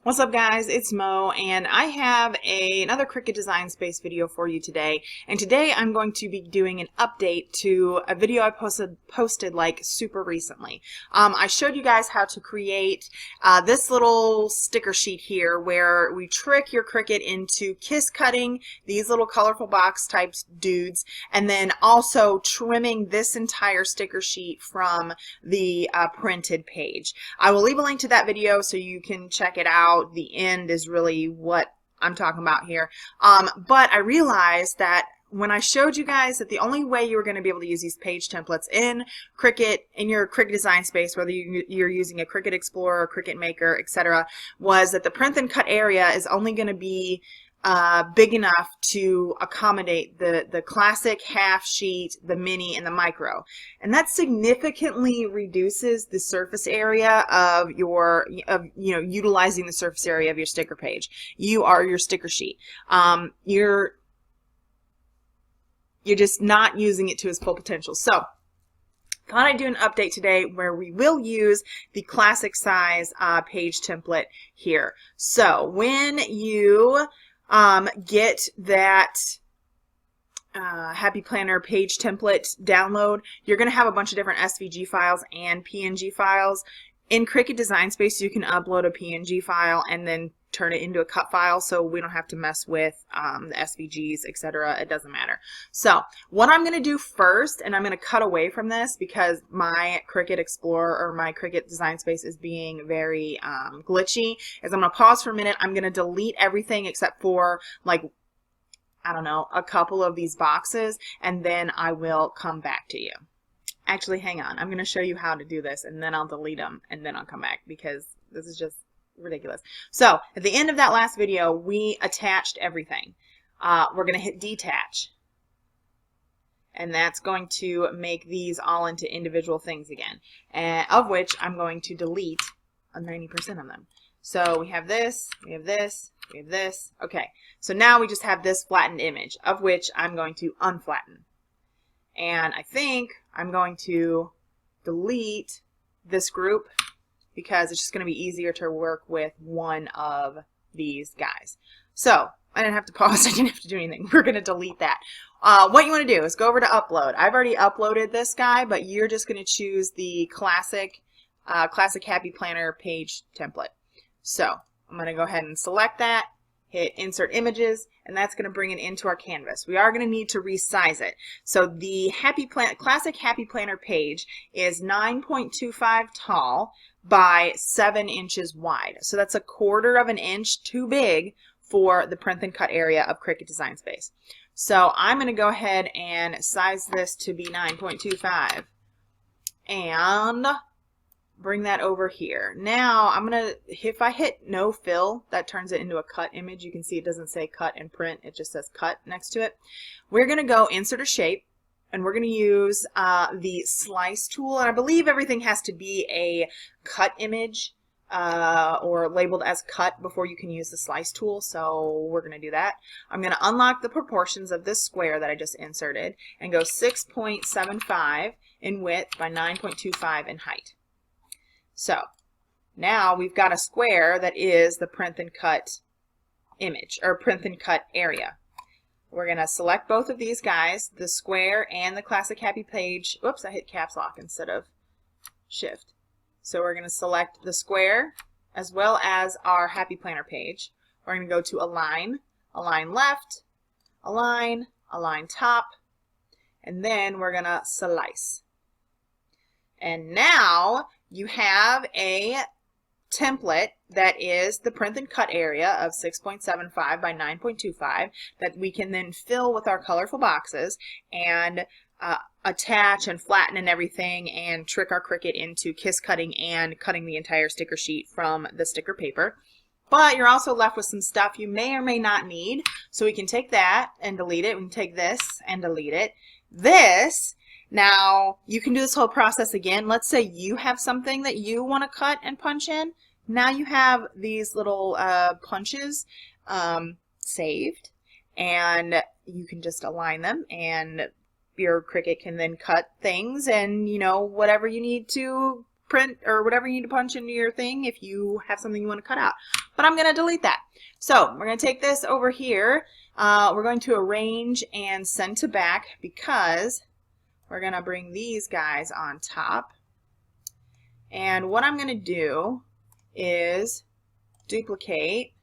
What's up guys, it's Mo and I have another Cricut Design Space video for you today. And today I'm going to be doing an update to a video I posted like super recently. I showed you guys how to create this little sticker sheet here where we trick your Cricut into kiss cutting these little colorful box type dudes and then also trimming this entire sticker sheet from the printed page. I will leave a link to that video so you can check it out. The end is really what I'm talking about here. But I realized that when I showed you guys that the only way you were going to be able to use these page templates in Cricut, in your Cricut Design Space, whether you're using a Cricut Explorer, Cricut Maker, etc., was that the print and cut area is only going to be big enough to accommodate the classic half sheet, the mini, and the micro. And that significantly reduces the surface area of your, utilizing the surface area of your sticker page. Your sticker sheet. You're just not using it to its full potential. So, thought I'd do an update today where we will use the classic size page template here. So, when you get that Happy Planner page template download, you're going to have a bunch of different SVG files and PNG files. In Cricut Design Space, you can upload a PNG file and then turn it into a cut file, so we don't have to mess with the SVGs, etc. It doesn't matter. So what I'm going to do first, and I'm going to cut away from this because my Cricut Explorer or my Cricut Design Space is being very glitchy, is I'm going to pause for a minute. I'm going to delete everything except for, like, I don't know, a couple of these boxes, and then I will come back to you. Actually, hang on. I'm going to show you how to do this, and then I'll delete them, and then I'll come back because this is just ridiculous. So, at the end of that last video, we attached everything. We're going to hit detach. And that's going to make these all into individual things again, of which I'm going to delete 90% of them. So, we have this, we have this, we have this. Okay, so now we just have this flattened image, of which I'm going to unflatten. And I think I'm going to delete this group because it's just going to be easier to work with one of these guys. So I didn't have to pause. I didn't have to do anything. We're going to delete that. What you want to do is go over to upload. I've already uploaded this guy, but you're just going to choose the classic Happy Planner page template. So I'm going to go ahead and select that. Hit insert images, and that's going to bring it into our canvas. We are going to need to resize it. So the classic Happy Planner page is 9.25 tall by 7 inches wide. So that's 1/4 of an inch too big for the print and cut area of Cricut Design Space. So I'm going to go ahead and size this to be 9.25 and bring that over here. Now I'm gonna, if I hit no fill, that turns it into a cut image. You can see it doesn't say cut and print, it just says cut next to it. We're gonna go insert a shape, and we're gonna use the slice tool, and I believe everything has to be a cut image or labeled as cut before you can use the slice tool, so we're gonna do that. I'm gonna unlock the proportions of this square that I just inserted and go 6.75 in width by 9.25 in height. So now we've got a square that is the print and cut image, or print and cut area. We're going to select both of these guys, the square and the classic happy page. Oops, I hit caps lock instead of shift. So we're going to select the square as well as our Happy Planner page. We're going to go to align, align left, align, align top, and then we're going to slice. And now you have a template that is the print and cut area of 6.75 by 9.25 that we can then fill with our colorful boxes and attach and flatten and everything and trick our Cricut into kiss cutting and cutting the entire sticker sheet from the sticker paper. But you're also left with some stuff you may or may not need. So we can take that and delete it. We can take this and delete it. This, now you can do this whole process again. Let's say you have something that you want to cut and punch in. Now you have these little punches saved, and you can just align them, and your Cricut can then cut things and, you know, whatever you need to print or whatever you need to punch into your thing if you have something you want to cut out. But I'm going to delete that. So we're going to take this over here. We're going to arrange and send to back because we're going to bring these guys on top. And what I'm going to do is duplicate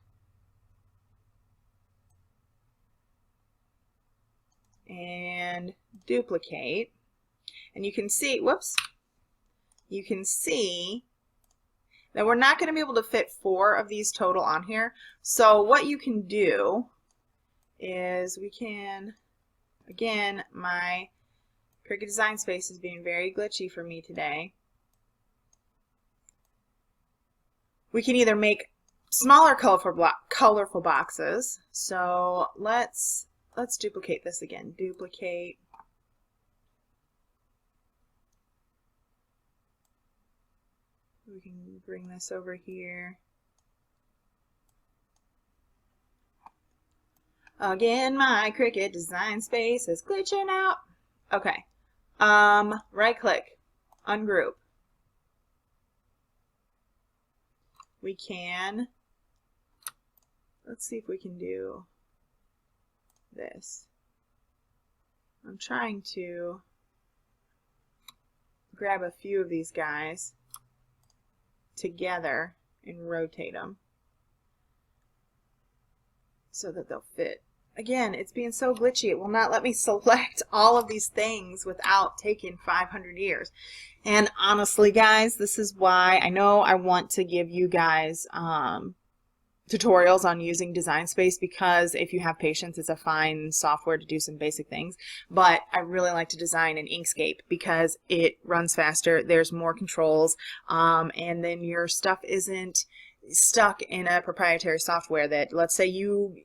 and duplicate. And you can see, whoops, you can see that we're not going to be able to fit 4 of these total on here. So what you can do is we can, again, my Cricut Design Space is being very glitchy for me today. We can either make smaller colorful boxes. So let's duplicate this again. Duplicate. We can bring this over here. Again, my Cricut Design Space is glitching out. Okay. Right click, ungroup. We can, let's see if we can do this. I'm trying to grab a few of these guys together and rotate them so that they'll fit. Again, it's being so glitchy. It will not let me select all of these things without taking 500 years. And honestly, guys, this is why I know I want to give you guys tutorials on using Design Space, because if you have patience, it's a fine software to do some basic things. But I really like to design in Inkscape because it runs faster, there's more controls, and then your stuff isn't stuck in a proprietary software that, let's say you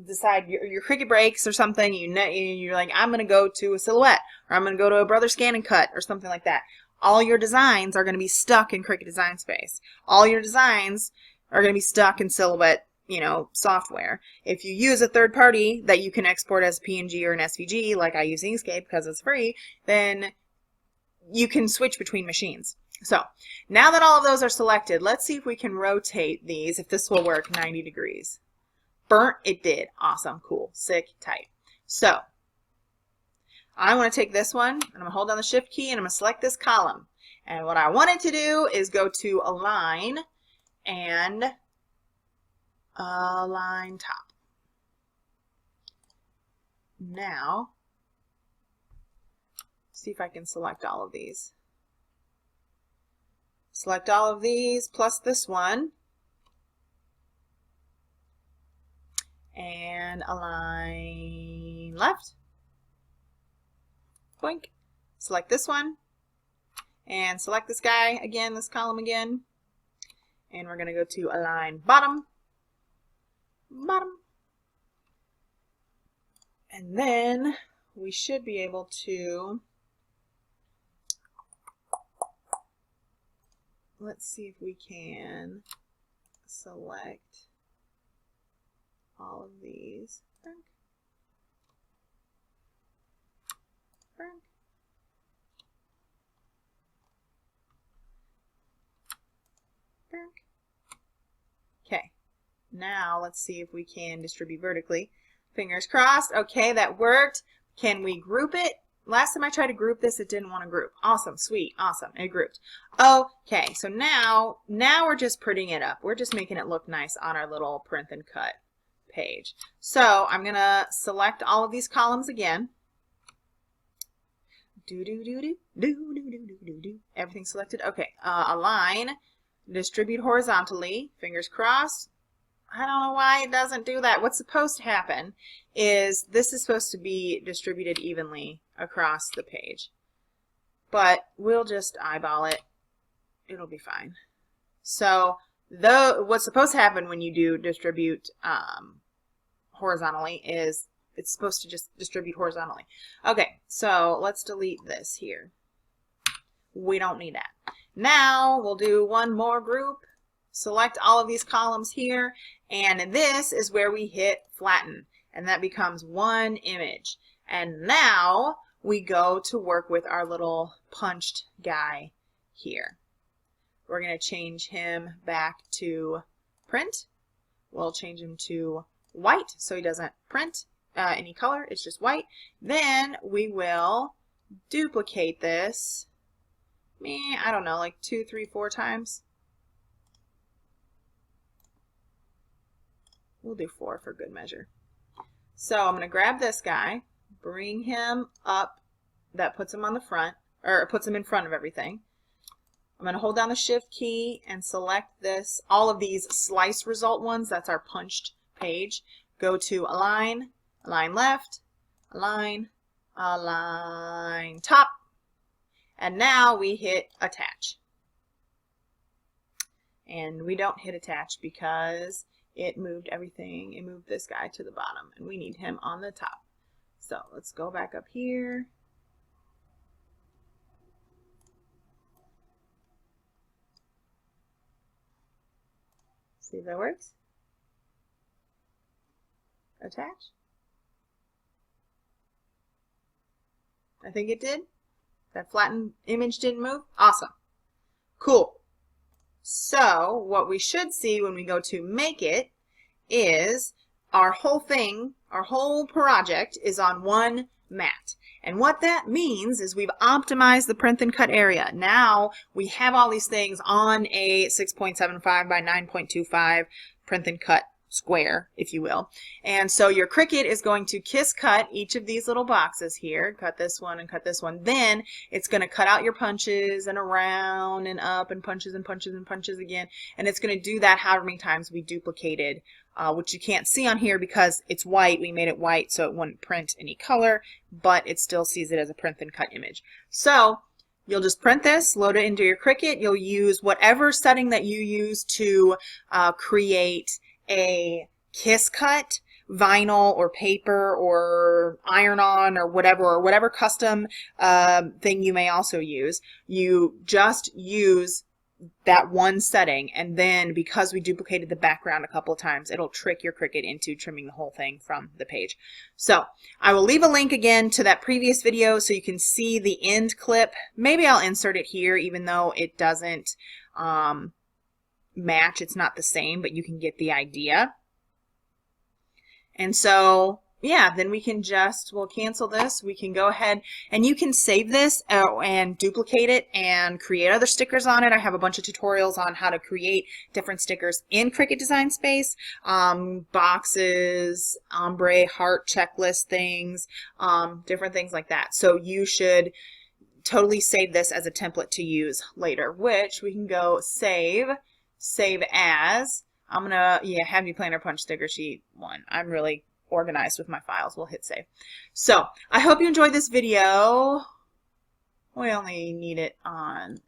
decide your Cricut breaks or something, you're like, I'm going to go to a Silhouette, or I'm going to go to a Brother Scan and Cut or something like that. All your designs are going to be stuck in Cricut Design Space. All your designs are going to be stuck in Silhouette, software. If you use a third party that you can export as a PNG or an SVG, like I use Inkscape because it's free, then you can switch between machines. So now that all of those are selected, let's see if we can rotate these, if this will work 90 degrees. Burnt, it did. Awesome, cool, sick, tight. So I want to take this one, and I'm going to hold down the Shift key, and I'm going to select this column. And what I wanted to do is go to Align and Align Top. Now, see if I can select all of these. Select all of these plus this one. And align left. Boink. Select this one. And select this guy again, this column again. And we're going to go to align bottom. Bottom. And then we should be able to, let's see if we can select all of these. Okay, now let's see if we can distribute vertically. Fingers crossed. Okay, that worked. Can we group it? Last time I tried to group this, it didn't want to group. Awesome, sweet, awesome, it grouped. Okay, so now we're just prettying it up. We're just making it look nice on our little print and cut page. So I'm gonna select all of these columns again. Everything selected. Okay, align, distribute horizontally. Fingers crossed. I don't know why it doesn't do that. What's supposed to happen is this is supposed to be distributed evenly across the page. But we'll just eyeball it. It'll be fine. So what's supposed to happen when you do distribute horizontally is it's supposed to just distribute horizontally. Okay, so let's delete this here. We don't need that. Now we'll do one more group. Select all of these columns here, and this is where we hit flatten, and that becomes one image. And now we go to work with our little punched guy here. We're going to change him back to print. We'll change him to white so he doesn't print any color. It's just white. Then we will duplicate this, I don't know, like 2, 3, 4 times. We'll do 4 for good measure. So I'm going to grab this guy, bring him up. That puts him on the front, or it puts him in front of everything. I'm going to hold down the shift key and select this, all of these slice result ones. That's our punched page. Go to align, align left, align, align top. And now we hit attach. And we don't hit attach because it moved everything. It moved this guy to the bottom and we need him on the top. So let's go back up here. See if that works. Attach. I think it did. That flattened image didn't move. Awesome. Cool. So what we should see when we go to make it is our whole thing, our whole project is on one mat. And what that means is we've optimized the print and cut area. Now we have all these things on a 6.75 by 9.25 print and cut square, if you will. And so your Cricut is going to kiss cut each of these little boxes here. Cut this one and cut this one. Then it's going to cut out your punches and around and up and punches and punches and punches again. And it's going to do that however many times we duplicated, which you can't see on here because it's white. We made it white so it wouldn't print any color, but it still sees it as a print and cut image. So you'll just print this, load it into your Cricut. You'll use whatever setting that you use to create a kiss cut vinyl or paper or iron-on or whatever custom thing you may also use. You just use that one setting, and then because we duplicated the background a couple of times, it'll trick your Cricut into trimming the whole thing from the page. So I will leave a link again to that previous video so you can see the end clip. Maybe I'll insert it here even though it doesn't match. It's not the same, but you can get the idea. And so yeah, then we can we'll cancel this. We can go ahead and you can save this and duplicate it and create other stickers on it. I have a bunch of tutorials on how to create different stickers in Cricut Design Space, boxes, ombre, heart checklist things, different things like that. So you should totally save this as a template to use later, which we can go save as. I'm gonna have you planner punch sticker sheet 1. I'm really organized with my files. We'll hit save. So I hope you enjoyed this video. We only need it on,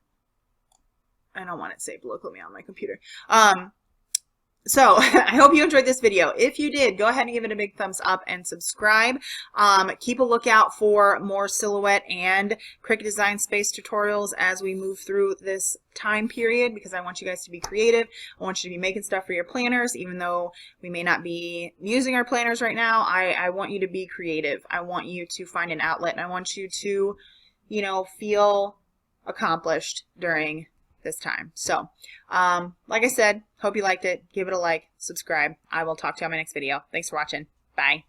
I don't want it saved locally on my computer. So I hope you enjoyed this video. If you did, go ahead and give it a big thumbs up and subscribe. Keep a lookout for more silhouette and Cricut Design Space tutorials as we move through this time period, because I want you guys to be creative. I want you to be making stuff for your planners, even though we may not be using our planners right now. I want you to be creative. I want you to find an outlet, and I want you to, feel accomplished during this time. So, like I said, hope you liked it. Give it a like, subscribe. I will talk to you on my next video. Thanks for watching. Bye.